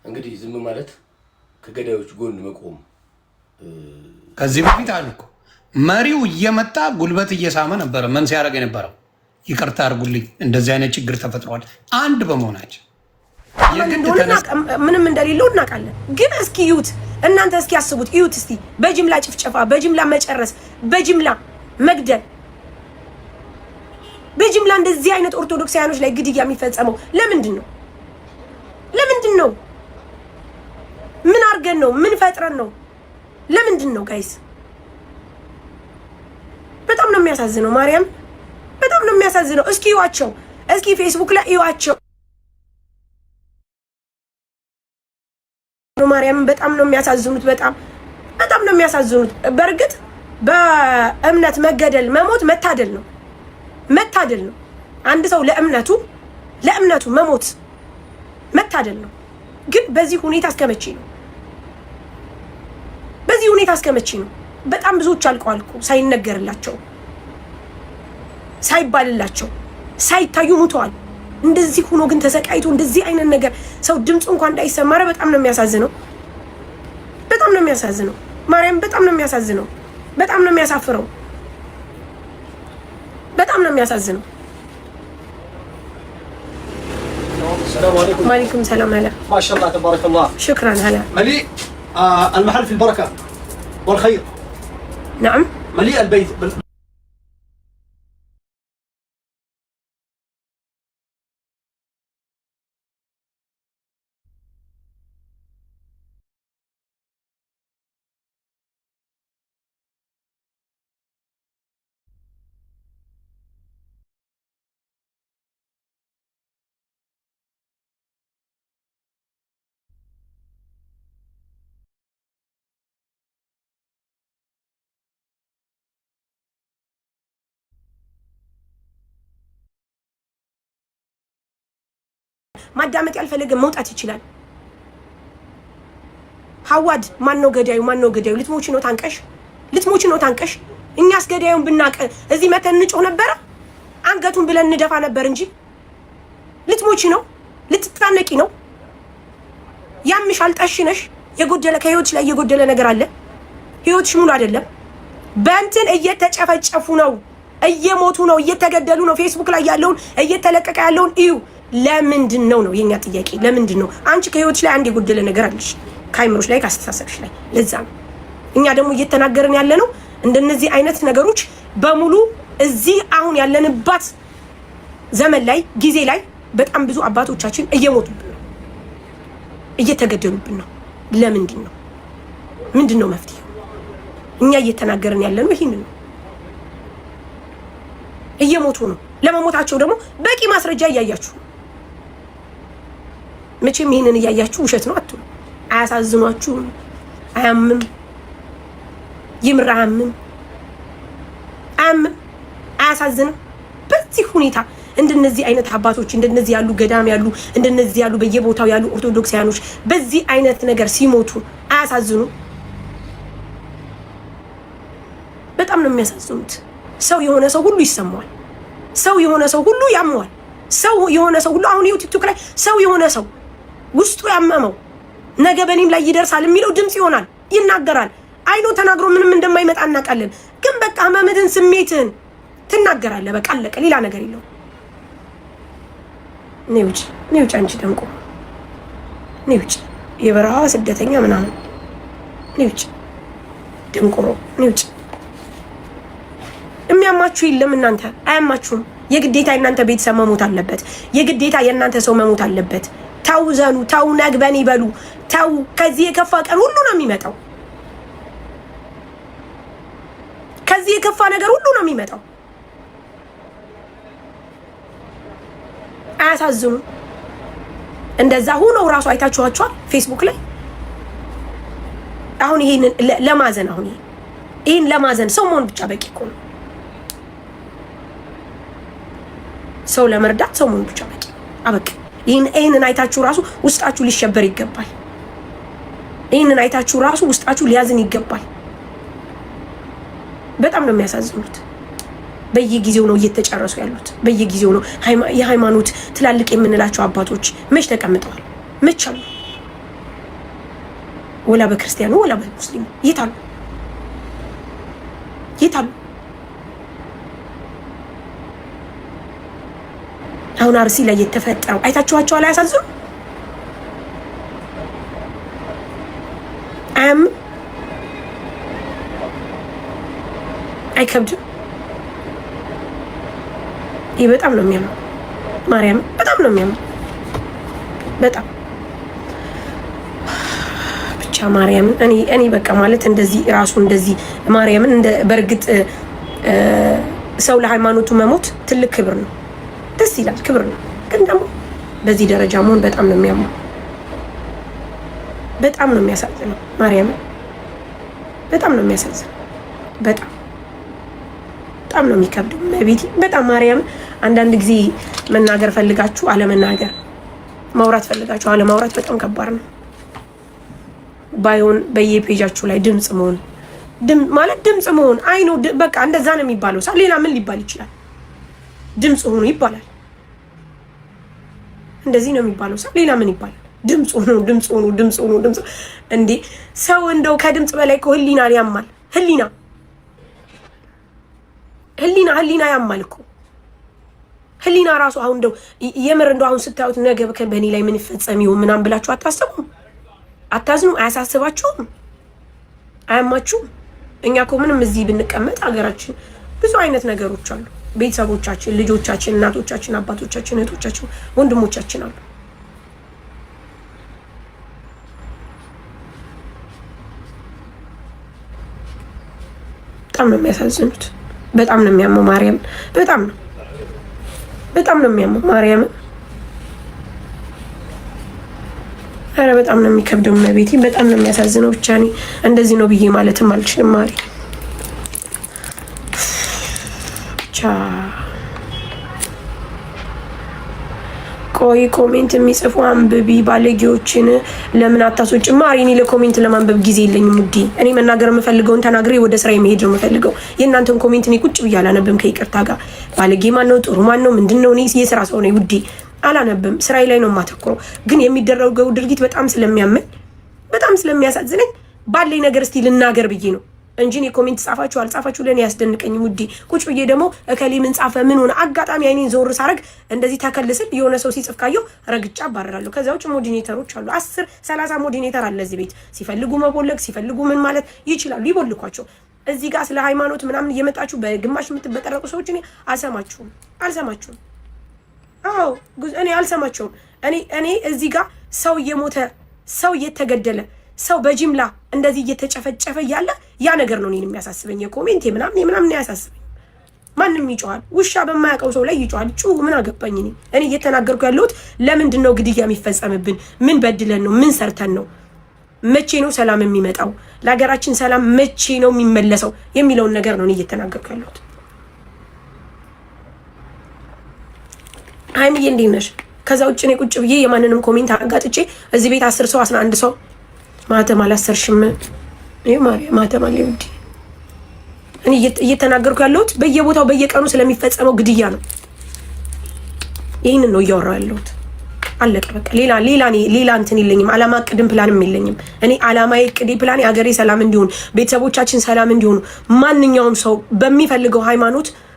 እንግዲህ ዝም ማለት ከገዳዮች ጎን መቆም ከዚህ በፊት አልኩ መሪው እየመጣ ጉልበት እየሳመ ነበር። ምን ሲያደርግ የነበረው ይቅርታ አድርጉልኝ እንደዚህ አይነት ችግር ተፈጥሯል አንድ በመሆናችን ምንም እንደሌለው እናውቃለን። ግን እስኪ እዩት እናንተ እስኪ አስቡት እዩት እስቲ በጅምላ ጭፍጨፋ፣ በጅምላ መጨረስ፣ በጅምላ መግደል፣ በጅምላ እንደዚህ አይነት ኦርቶዶክሳውያኖች ላይ ግድያ የሚፈጸመው ለምንድን ነው? ለምንድን ነው? ምን አርገን ነው? ምን ፈጥረን ነው? ለምንድን ነው ጋይስ? በጣም ነው የሚያሳዝነው። ማርያም በጣም ነው የሚያሳዝነው። እስኪ እዩዋቸው፣ እስኪ ፌስቡክ ላይ እዩዋቸው። ማርያም በጣም ነው የሚያሳዝኑት። በጣም ነው የሚያሳዝኑት። በእርግጥ በእምነት መገደል መሞት መታደል ነው፣ መታደል ነው። አንድ ሰው ለእምነቱ መሞት መታደል ነው። ግን በዚህ ሁኔታ እስከመቼ ነው? በዚህ ሁኔታ እስከመቼ ነው? በጣም ብዙዎች አልቀዋል እኮ ሳይነገርላቸው፣ ሳይባልላቸው፣ ሳይታዩ ሙተዋል። እንደዚህ ሆኖ ግን ተሰቃይቶ እንደዚህ አይነት ነገር ሰው ድምፁ እንኳን እንዳይሰማረ በጣም ነው የሚያሳዝነው። በጣም ነው የሚያሳዝነው። ማርያም በጣም ነው የሚያሳዝነው። በጣም ነው የሚያሳፍረው። በጣም ነው የሚያሳዝነው። السلام عليكم. وعليكم السلام. هلا ما شاء الله تبارك الله. شكرا. هلا مليء المحل في البركة والخير. نعم مليء البيت ማዳመጥ ያልፈለገ መውጣት ይችላል። ሐዋድ ማነው ገዳዩ? ማነው ገዳዩ? ልትሞቺ ነው ታንቀሽ፣ ልትሞቺ ነው ታንቀሽ። እኛስ ገዳዩን ብናቀ እዚህ መተን እንጮህ ነበረ፣ አንገቱን ብለን እንደፋ ነበር እንጂ። ልትሞቺ ነው፣ ልትታነቂ ነው። ያምሻል፣ ጠሽነሽ የጎደለ ከህይወትሽ ላይ የጎደለ ነገር አለ። ህይወትሽ ሙሉ አይደለም። በእንትን እየተጨፈጨፉ ነው፣ እየሞቱ ነው፣ እየተገደሉ ነው። ፌስቡክ ላይ ያለውን እየተለቀቀ ያለውን እዩ። ለምንድን ነው የኛ ጥያቄ? ለምንድን ነው? አንቺ ከህይወትሽ ላይ አንድ የጎደለ ነገር አለሽ፣ ከአይምሮሽ ላይ ካስተሳሰብሽ ላይ። ለዛ ነው እኛ ደግሞ እየተናገርን ያለ ነው። እንደነዚህ አይነት ነገሮች በሙሉ እዚህ አሁን ያለንባት ዘመን ላይ ጊዜ ላይ በጣም ብዙ አባቶቻችን እየሞቱብን ነው፣ እየተገደሉብን ነው። ለምንድን ነው? ምንድን ነው መፍትሄው? እኛ እየተናገርን ያለ ነው ይሄንን ነው። እየሞቱ ነው። ለመሞታቸው ደግሞ በቂ ማስረጃ እያያችሁ መቼም ይሄንን እያያችሁ ውሸት ነው አትሉ። አያሳዝኗችሁም? አያምም? ይምር አያምም? አያሳዝንም? በዚህ ሁኔታ እንደነዚህ አይነት አባቶች እንደነዚህ ያሉ ገዳም ያሉ እንደነዚህ ያሉ በየቦታው ያሉ ኦርቶዶክሳውያኖች በዚህ አይነት ነገር ሲሞቱ አያሳዝኑ? በጣም ነው የሚያሳዝኑት። ሰው የሆነ ሰው ሁሉ ይሰማዋል። ሰው የሆነ ሰው ሁሉ ያመዋል። ሰው የሆነ ሰው ሁሉ አሁን ይኸው ቲክቶክ ላይ ሰው የሆነ ሰው ውስጡ ያመመው ነገ በኔም ላይ ይደርሳል የሚለው ድምጽ ይሆናል፣ ይናገራል። አይኖ ተናግሮ ምንም እንደማይመጣ እናውቃለን። ግን በቃ ህመምህን ስሜትን ትናገራለህ። በቃ አለቀ። ሌላ ነገር የለው። ኔውጭ አንቺ ደንቆ ኔውጭ የበረሃ ስደተኛ ምናምን ኔውጭ ደንቆሮ ኔውጭ። የሚያማችሁ የለም እናንተ አያማችሁም። የግዴታ የእናንተ ቤተሰብ መሞት አለበት። የግዴታ የእናንተ ሰው መሞት አለበት። ተው ዘኑ፣ ተው ነግበን ይበሉ፣ ተው። ከዚህ የከፋ ቀን ሁሉ ነው የሚመጣው። ከዚህ የከፋ ነገር ሁሉ ነው የሚመጣው። አያሳዝኑ? እንደዛ ሆነው ራሱ አይታችኋቸዋል ፌስቡክ ላይ። አሁን ይሄንን ለማዘን አሁን ይሄን ለማዘን ሰው መሆን ብቻ በቂ እኮ ነው። ሰው ለመርዳት ሰው መሆን ብቻ በቂ አበቃ። ይሄንን አይታችሁ ራሱ ውስጣችሁ ሊሸበር ይገባል። ይሄንን አይታችሁ ራሱ ውስጣችሁ ሊያዝን ይገባል። በጣም ነው የሚያሳዝኑት። በየጊዜው ነው እየተጨረሱ ያሉት። በየጊዜው ነው የሃይማኖት ትላልቅ የምንላቸው አባቶች መች ተቀምጠዋል? መች አሉ? ወላ በክርስቲያኑ ወላ በሙስሊሙ ይታሉ አሁን አርሲ ላይ የተፈጠረው አይታችኋቸዋል? አያሳዝኑ? አይከብድም? ይህ በጣም ነው የሚያምር። ማርያም በጣም ነው የሚያምር። በጣም ብቻ ማርያምን እኔ በቃ ማለት እንደዚህ ራሱ እንደዚህ ማርያምን በእርግጥ ሰው ለሃይማኖቱ መሞት ትልቅ ክብር ነው፣ ደስ ይላል፣ ክብር ነው። ግን ደግሞ በዚህ ደረጃ መሆን በጣም ነው የሚያምር። በጣም ነው የሚያሳዝነው። ማርያምን በጣም ነው የሚያሳዝነው። በጣም ነው የሚከብደው። ቤቲ በጣም ማርያም አንዳንድ ጊዜ መናገር ፈልጋችሁ አለመናገር፣ ማውራት ፈልጋችሁ አለማውራት በጣም ከባድ ነው። ባይሆን በየፔጃችሁ ላይ ድምጽ መሆን ማለት ድምጽ መሆን አይ ነው በቃ እንደዛ ነው የሚባለው። ሌላ ምን ሊባል ይችላል? ድምጽ ሆኑ ይባላል። እንደዚህ ነው የሚባለው። ሌላ ምን ይባላል? ድምጽ ሆኑ እንዴ! ሰው እንደው ከድምጽ በላይ እኮ ህሊና ያማል። ህሊና ያማል እኮ ህሊና ራሱ። አሁን እንደው የምር እንደው አሁን ስታዩት ነገ በእኔ ላይ ምን ይፈጸም ይሁን ምናምን ብላችሁ አታስቡም? አታዝኑ? አያሳስባችሁም? አያማችሁም? እኛ እኮ ምንም እዚህ ብንቀመጥ ሀገራችን ብዙ አይነት ነገሮች አሉ። ቤተሰቦቻችን፣ ልጆቻችን፣ እናቶቻችን፣ አባቶቻችን፣ እህቶቻችን፣ ወንድሞቻችን አሉ። በጣም ነው የሚያሳዝኑት። በጣም ነው የሚያመው ማርያም። በጣም ነው የሚያመው ማርያም። ኧረ በጣም ነው የሚከብደው መቤቴ። በጣም ነው የሚያሳዝነው። ብቻ እኔ እንደዚህ ነው ብዬ ማለትም አልችልም። ማሪ ብቻ ቆይ ኮሜንት የሚጽፉ አንብቢ ባለጌዎችን ለምን አታስወጭ? ማሪ እኔ ለኮሜንት ለማንበብ ጊዜ የለኝም ውዴ። እኔ መናገር የምፈልገውን ተናግሬ ወደ ስራ የመሄድ ነው የምፈልገው። የእናንተን ኮሜንት እኔ ቁጭ ብዬ አላነብም ከይቅርታ ጋር። ባለጌ ማን ነው? ጥሩ ማን ነው? ምንድን ነው? እኔ የስራ ሰው ነኝ ውዴ፣ አላነብም። ስራዬ ላይ ነው የማተኩረው። ግን የሚደረገው ድርጊት በጣም ስለሚያመኝ በጣም ስለሚያሳዝነኝ ባለኝ ነገር እስቲ ልናገር ብዬ ነው እንጂ እኔ ኮሜንት ጻፋችሁ አልጻፋችሁ ለኔ ያስደንቀኝም ውዴ። ቁጭ ብዬ ደግሞ እከሌ ምን ጻፈ ምን ሆነ አጋጣሚ አይኔን ዞር ሳረግ እንደዚህ ተከልስል የሆነ ሰው ሲጽፍ ካየው ረግጫ አባረራለሁ። ከዛ ውጭ ሞዲኔተሮች አሉ፣ 10-30 ሞዲኔተር አለ እዚህ ቤት። ሲፈልጉ መቦለግ ሲፈልጉ ምን ማለት ይችላሉ፣ ይቦልኳቸው። እዚህ ጋር ስለ ሃይማኖት ምናምን እየመጣችሁ በግማሽ የምትበጠረቁ ሰዎች እኔ አልሰማችሁም። አዎ እኔ አልሰማቸውም። እኔ እዚህ ጋር ሰው እየሞተ ሰው እየተገደለ ሰው በጅምላ እንደዚህ እየተጨፈጨፈ እያለ ያ ነገር ነው እኔን የሚያሳስበኝ። የኮሜንት ምናምን ያሳስበኝ። ማንም ይጮሃል፣ ውሻ በማያውቀው ሰው ላይ ይጮሃል። ምን አገባኝ እኔ እየተናገርኩ ያለሁት ለምንድን ነው ግድያ የሚፈጸምብን? ምን በድለን ነው? ምን ሰርተን ነው? መቼ ነው ሰላም የሚመጣው? ለሀገራችን ሰላም መቼ ነው የሚመለሰው የሚለውን ነገር ነው እኔ እየተናገርኩ ያለሁት። ሃይሚዬ እንዴት ነሽ? ከዛ ውጭ እኔ ቁጭ ብዬ የማንንም ኮሜንት አጋጥጬ እዚህ ቤት 10 ሰው 11 ሰው ማተም አላሰርሽም። ማተም አለ ውዴ። እኔ እየተናገርኩ ያለሁት በየቦታው በየቀኑ ስለሚፈጸመው ግድያ ነው። ይህንን ነው እያወራሁ ያለሁት። አለቀ በቃ። ሌላ እንትን የለኝም። አላማ ቅድም ፕላንም የለኝም። እኔ አላማዬ ቅዴ ፕላን ሀገሬ ሰላም እንዲሆን፣ ቤተሰቦቻችን ሰላም እንዲሆኑ፣ ማንኛውም ሰው በሚፈልገው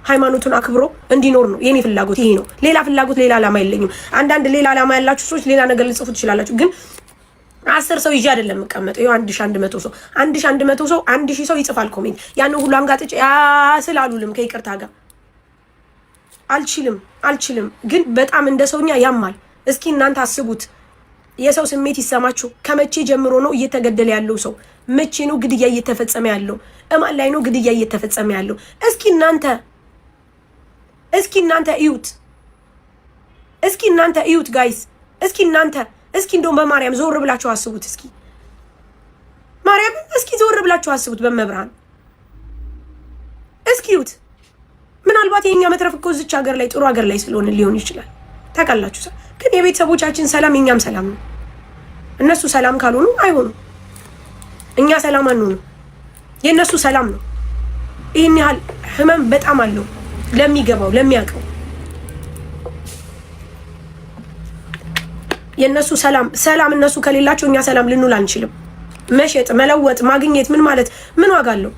ሃይማኖቱን አክብሮ እንዲኖር ነው የኔ ፍላጎት። ይሄ ነው። ሌላ ፍላጎት ሌላ አላማ የለኝም። አንዳንድ ሌላ አላማ ያላችሁ ሰዎች ሌላ ነገር ልጽፉ ትችላላችሁ። ግን 10 ሰው ይዤ አይደለም የምቀመጠው። ይኸው 1100 ሰው 1100 ሰው 1000 ሰው ይጽፋል ኮሜንት። ያን ሁሉ አንጋጥጬ ስላሉልም ከይቅርታ ጋር አልችልም። ግን በጣም እንደ ሰውኛ ያማል። እስኪ እናንተ አስቡት። የሰው ስሜት ይሰማችሁ። ከመቼ ጀምሮ ነው እየተገደለ ያለው ሰው? መቼ ነው ግድያ እየተፈጸመ ያለው? እማን ላይ ነው ግድያ እየተፈጸመ ያለው? እስኪ እናንተ እዩት ጋይስ። እስኪ እንደውም በማርያም ዞር ብላችሁ አስቡት። እስኪ ዞር ብላችሁ አስቡት። በመብርሃን እስኪ እዩት። ምናልባት የኛ መትረፍ እኮ እዚች ሀገር ላይ ጥሩ ሀገር ላይ ስለሆነ ሊሆን ይችላል። ታውቃላችሁ። ግን የቤተሰቦቻችን ሰላም የኛም ሰላም ነው። እነሱ ሰላም ካልሆኑ አይሆኑም። እኛ ሰላም አንሆንም። የእነሱ ሰላም ነው። ይህን ያህል ህመም በጣም አለው ለሚገባው ለሚያውቀው። የእነሱ ሰላም እነሱ ከሌላቸው እኛ ሰላም ልንውል አንችልም። መሸጥ መለወጥ ማግኘት ምን ማለት ምን ዋጋ አለው?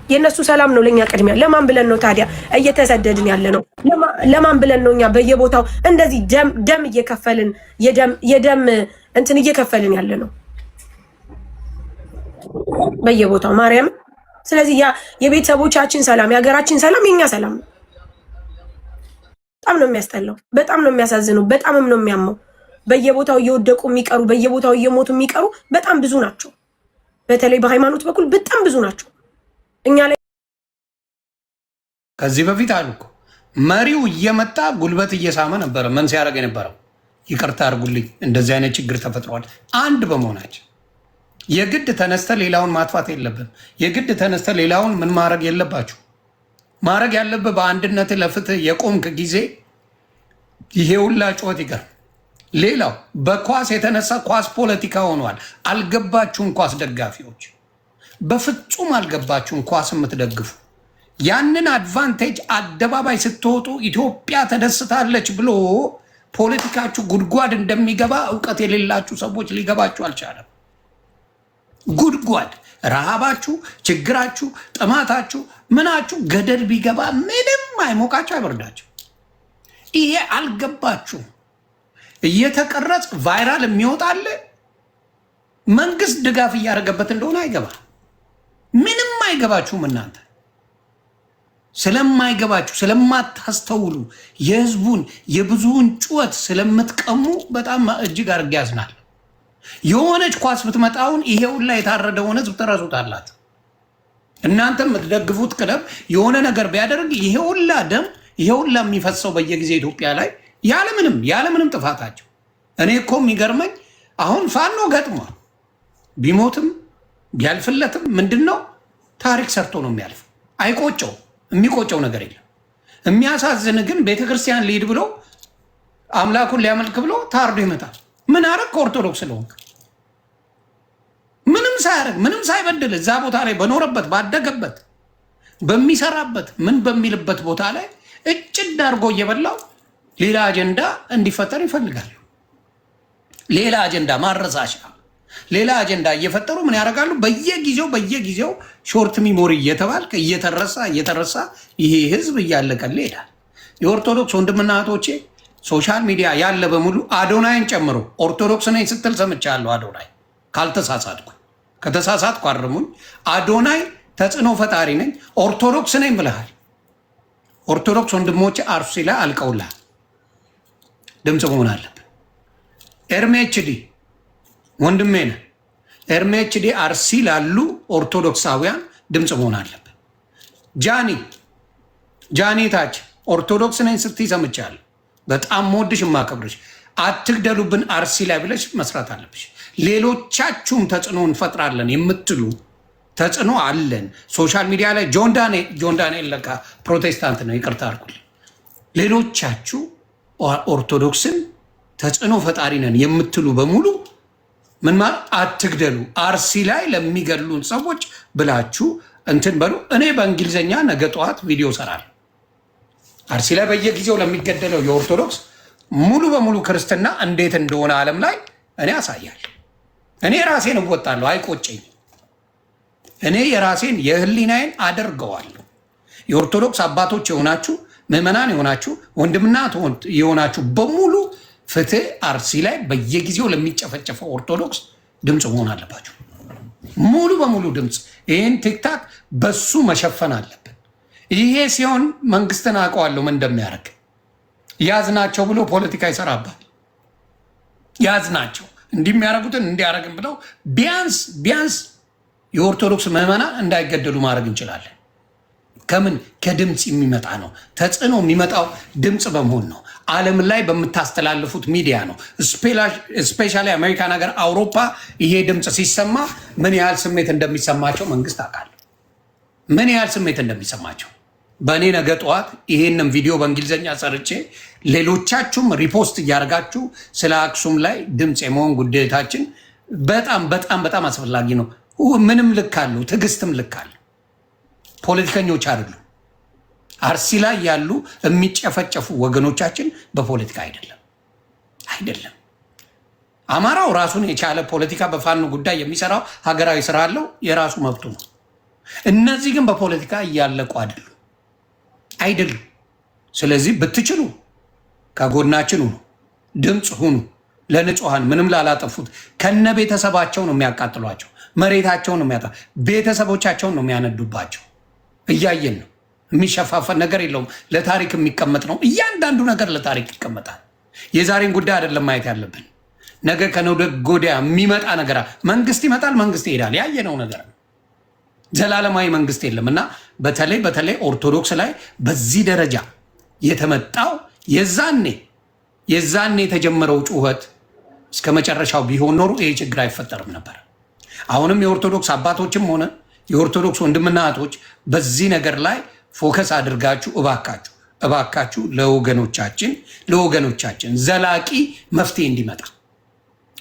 የነሱ ሰላም ነው ለኛ ቅድሚያ። ለማን ብለን ነው ታዲያ እየተሰደድን ያለ ነው? ለማን ብለን ነው እኛ በየቦታው እንደዚህ ደም እየከፈልን የደም እንትን እየከፈልን ያለ ነው በየቦታው ማርያም። ስለዚህ ያ የቤተሰቦቻችን ሰላም የሀገራችን ሰላም የኛ ሰላም ነው። በጣም ነው የሚያስጠላው፣ በጣም ነው የሚያሳዝነው፣ በጣምም ነው የሚያመው። በየቦታው እየወደቁ የሚቀሩ በየቦታው እየሞቱ የሚቀሩ በጣም ብዙ ናቸው። በተለይ በሃይማኖት በኩል በጣም ብዙ ናቸው። እኛ ላይ ከዚህ በፊት አሉ እኮ መሪው እየመጣ ጉልበት እየሳመ ነበረ። ምን ሲያደርግ የነበረው ይቅርታ አድርጉልኝ እንደዚህ አይነት ችግር ተፈጥሯል። አንድ በመሆናችን የግድ ተነስተ ሌላውን ማጥፋት የለብን። የግድ ተነስተ ሌላውን ምን ማድረግ የለባችሁ። ማድረግ ያለብህ በአንድነት ለፍትህ የቆምክ ጊዜ ይሄ ሁላ ጩኸት ይቀር። ሌላው በኳስ የተነሳ ኳስ ፖለቲካ ሆኗል። አልገባችሁም? ኳስ ደጋፊዎች በፍጹም አልገባችሁም? ኳስ የምትደግፉ ያንን አድቫንቴጅ አደባባይ ስትወጡ ኢትዮጵያ ተደስታለች ብሎ ፖለቲካችሁ ጉድጓድ እንደሚገባ እውቀት የሌላችሁ ሰዎች ሊገባችሁ አልቻለም። ጉድጓድ ረሃባችሁ፣ ችግራችሁ፣ ጥማታችሁ፣ ምናችሁ ገደል ቢገባ ምንም አይሞቃችሁ አይበርዳችሁ። ይሄ አልገባችሁም። እየተቀረጽ ቫይራል የሚወጣለ መንግስት ድጋፍ እያደረገበት እንደሆነ አይገባ ምንም አይገባችሁም። እናንተ ስለማይገባችሁ ስለማታስተውሉ የህዝቡን የብዙውን ጩኸት ስለምትቀሙ በጣም እጅግ አድርጌ ያዝናል። የሆነች ኳስ ብትመጣውን ይሄውን ላይ የታረደውን ህዝብ ትረሱታላችሁ። እናንተ የምትደግፉት ክለብ የሆነ ነገር ቢያደርግ ይሄ ሁላ ደም ይሄ ሁላ የሚፈሰው በየጊዜ ኢትዮጵያ ላይ ያለምንም ጥፋታቸው። እኔ እኮ የሚገርመኝ አሁን ፋኖ ገጥሟል። ቢሞትም ቢያልፍለትም ምንድነው ታሪክ ሰርቶ ነው የሚያልፍ። አይቆጨው፣ የሚቆጨው ነገር የለም። የሚያሳዝን ግን ቤተክርስቲያን ሊሄድ ብሎ አምላኩን ሊያመልክ ብሎ ታርዶ ይመጣል። ምን አረግ? ከኦርቶዶክስ ስለሆንክ ምንም ሳያደርግ ምንም ሳይበድል እዛ ቦታ ላይ በኖረበት ባደገበት በሚሰራበት ምን በሚልበት ቦታ ላይ እጭድ አድርጎ እየበላው ሌላ አጀንዳ እንዲፈጠር ይፈልጋል። ሌላ አጀንዳ ማረሳሻ፣ ሌላ አጀንዳ እየፈጠሩ ምን ያደርጋሉ? በየጊዜው ሾርት ሚሞሪ እየተባልክ እየተረሳ ይሄ ህዝብ እያለቀል ይሄዳል። የኦርቶዶክስ ወንድምና እህቶቼ ሶሻል ሚዲያ ያለ በሙሉ አዶናይን ጨምሮ ኦርቶዶክስ ነኝ ስትል ሰምቻለሁ። አዶናይ ካልተሳሳትኩ፣ ከተሳሳትኩ አርሙኝ። አዶናይ ተጽዕኖ ፈጣሪ ነኝ ኦርቶዶክስ ነኝ ብለሃል። ኦርቶዶክስ ወንድሞቼ አርሲ ላይ አልቀውልሃል። ድምፅ መሆን አለብን። ኤርሜችዲ ወንድሜ ነህ። ኤርሜችዲ አርሲ ላሉ ኦርቶዶክሳውያን ድምፅ መሆን አለብን። ጃኒ ታች ኦርቶዶክስ ነኝ ስትይ ሰምቻለሁ። በጣም ሞድሽ የማከብርሽ። አትግደሉብን አርሲ ላይ ብለሽ መስራት አለብሽ። ሌሎቻችሁም ተጽዕኖ እንፈጥራለን የምትሉ ተጽዕኖ አለን ሶሻል ሚዲያ ላይ። ጆን ዳንኤል ለካ ፕሮቴስታንት ነው፣ ይቅርታ አድርጉልኝ። ሌሎቻችሁ ኦርቶዶክስን ተጽዕኖ ፈጣሪ ነን የምትሉ በሙሉ ምን ማለት አትግደሉ፣ አርሲ ላይ ለሚገድሉን ሰዎች ብላችሁ እንትን በሉ። እኔ በእንግሊዝኛ ነገ ጠዋት ቪዲዮ ሰራል። አርሲ ላይ በየጊዜው ለሚገደለው የኦርቶዶክስ ሙሉ በሙሉ ክርስትና እንዴት እንደሆነ ዓለም ላይ እኔ አሳያለሁ። እኔ ራሴን እወጣለሁ፣ አይቆጨኝም። እኔ የራሴን የህሊናዬን አደርገዋለሁ። የኦርቶዶክስ አባቶች የሆናችሁ ምዕመናን የሆናችሁ ወንድምና የሆናችሁ በሙሉ ፍትህ አርሲ ላይ በየጊዜው ለሚጨፈጨፈው ኦርቶዶክስ ድምፅ መሆን አለባችሁ። ሙሉ በሙሉ ድምፅ። ይህን ቲክታክ በሱ መሸፈን አለብን። ይሄ ሲሆን መንግስትን አውቀዋለሁ ምን እንደሚያደርግ። ያዝናቸው ብሎ ፖለቲካ ይሰራባል። ያዝናቸው እንዲሚያደርጉትን እንዲያደርግን ብለው ቢያንስ የኦርቶዶክስ ምዕመናን እንዳይገደሉ ማድረግ እንችላለን። ከምን ከድምፅ የሚመጣ ነው። ተጽዕኖ የሚመጣው ድምፅ በመሆን ነው። ዓለም ላይ በምታስተላልፉት ሚዲያ ነው። ስፔሻሊ አሜሪካን ሀገር፣ አውሮፓ ይሄ ድምፅ ሲሰማ ምን ያህል ስሜት እንደሚሰማቸው መንግስት አውቃለሁ። ምን ያህል ስሜት እንደሚሰማቸው በእኔ ነገ ጠዋት ይሄንም ቪዲዮ በእንግሊዝኛ ሰርቼ ሌሎቻችሁም ሪፖስት እያደረጋችሁ ስለ አክሱም ላይ ድምፅ የመሆን ጉዳይታችን በጣም አስፈላጊ ነው። ምንም ልክ አለው፣ ትዕግስትም ልክ አለው። ፖለቲከኞች አይደሉም። አርሲ ላይ ያሉ የሚጨፈጨፉ ወገኖቻችን በፖለቲካ አይደለም። አማራው ራሱን የቻለ ፖለቲካ በፋኖ ጉዳይ የሚሰራው ሀገራዊ ስራ አለው፣ የራሱ መብቱ ነው። እነዚህ ግን በፖለቲካ እያለቁ አይደሉም። ስለዚህ ብትችሉ ከጎናችን ሁኑ፣ ድምፅ ሁኑ። ለንጹሐን ምንም ላላጠፉት ከነ ቤተሰባቸው ነው የሚያቃጥሏቸው፣ መሬታቸውን ነው የሚያጣ፣ ቤተሰቦቻቸውን ነው የሚያነዱባቸው። እያየን ነው። የሚሸፋፈን ነገር የለውም። ለታሪክ የሚቀመጥ ነው። እያንዳንዱ ነገር ለታሪክ ይቀመጣል። የዛሬን ጉዳይ አይደለም ማየት ያለብን። ነገ ከነገ ወዲያ የሚመጣ ነገር መንግስት ይመጣል፣ መንግስት ይሄዳል። ያየነው ነገር ነው። ዘላለማዊ መንግስት የለም እና በተለይ ኦርቶዶክስ ላይ በዚህ ደረጃ የተመጣው የዛኔ የተጀመረው ጩኸት እስከ መጨረሻው ቢሆን ኖሩ ይሄ ችግር አይፈጠርም ነበር። አሁንም የኦርቶዶክስ አባቶችም ሆነ የኦርቶዶክስ ወንድምና እህቶች በዚህ ነገር ላይ ፎከስ አድርጋችሁ እባካችሁ ለወገኖቻችን ዘላቂ መፍትሄ እንዲመጣ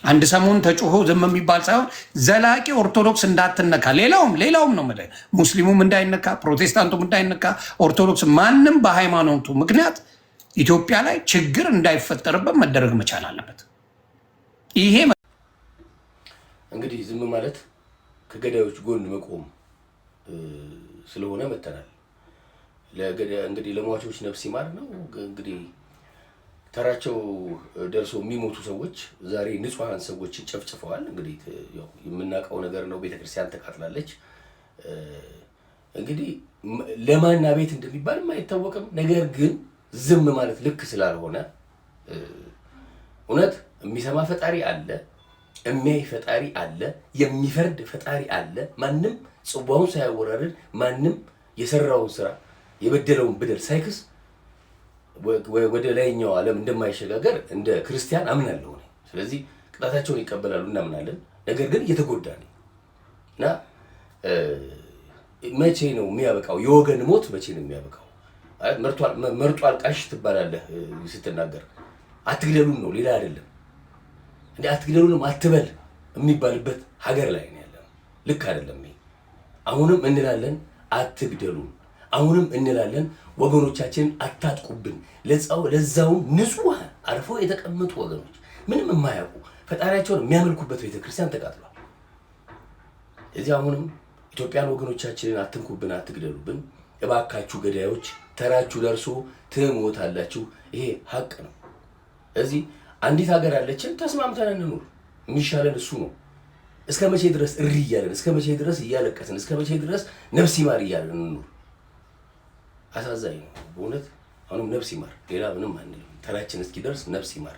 አንድ ሰሞን ተጮሆ ዝም የሚባል ሳይሆን ዘላቂ ኦርቶዶክስ እንዳትነካ፣ ሌላውም ነው ማለት ሙስሊሙም እንዳይነካ፣ ፕሮቴስታንቱም እንዳይነካ፣ ኦርቶዶክስ ማንም በሃይማኖቱ ምክንያት ኢትዮጵያ ላይ ችግር እንዳይፈጠርበት መደረግ መቻል አለበት። ይሄ እንግዲህ ዝም ማለት ከገዳዮች ጎን መቆም ስለሆነ መተናል። እንግዲህ ለሟቾች ነፍስ ይማር ነው። እንግዲህ ተራቸው ደርሶ የሚሞቱ ሰዎች ዛሬ ንጹሃን ሰዎች ጨፍጭፈዋል። እንግዲህ ያው የምናውቀው ነገር ነው። ቤተክርስቲያን ተቃጥላለች። እንግዲህ ለማን ቤት እንደሚባል አይታወቅም። ነገር ግን ዝም ማለት ልክ ስላልሆነ እውነት የሚሰማ ፈጣሪ አለ፣ የሚያይ ፈጣሪ አለ፣ የሚፈርድ ፈጣሪ አለ። ማንም ጽዋውን ሳያወራርድ ማንም የሰራውን ስራ የበደለውን በደል ሳይክስ ወደ ላይኛው ዓለም እንደማይሸጋገር እንደ ክርስቲያን አምናለሁ። ስለዚህ ቅጣታቸውን ይቀበላሉ እናምናለን። ነገር ግን እየተጎዳ ነው እና መቼ ነው የሚያበቃው? የወገን ሞት መቼ ነው የሚያበቃው? መርጦ አልቃሽ ትባላለህ ስትናገር። አትግደሉን ነው ሌላ አይደለም። እንደ አትግደሉንም አትበል የሚባልበት ሀገር ላይ ነው ያለው። ልክ አይደለም። አሁንም እንላለን አትግደሉን፣ አሁንም እንላለን ወገኖቻችንን አታጥቁብን። ለዛውም ንጹህ አርፈው የተቀመጡ ወገኖች ምንም የማያውቁ ፈጣሪያቸውን የሚያመልኩበት ቤተክርስቲያን ተቃጥሏል። እዚህ አሁንም ኢትዮጵያን ወገኖቻችንን አትንኩብን፣ አትግደሉብን እባካችሁ ገዳዮች፣ ተራችሁ ደርሶ ትሞታላችሁ። ይሄ ሀቅ ነው። እዚህ አንዲት ሀገር አለችን፣ ተስማምተን እንኑር። የሚሻለን እሱ ነው። እስከ መቼ ድረስ እሪ እያለን፣ እስከ መቼ ድረስ እያለቀስን፣ እስከ መቼ ድረስ ነፍስ ይማር እያለን እንኑር? አሳዛኝ ነው በእውነት። አሁንም ነፍስ ይማር፣ ሌላ ምንም አንልም። ተራችን እስኪደርስ ነፍስ ይማር።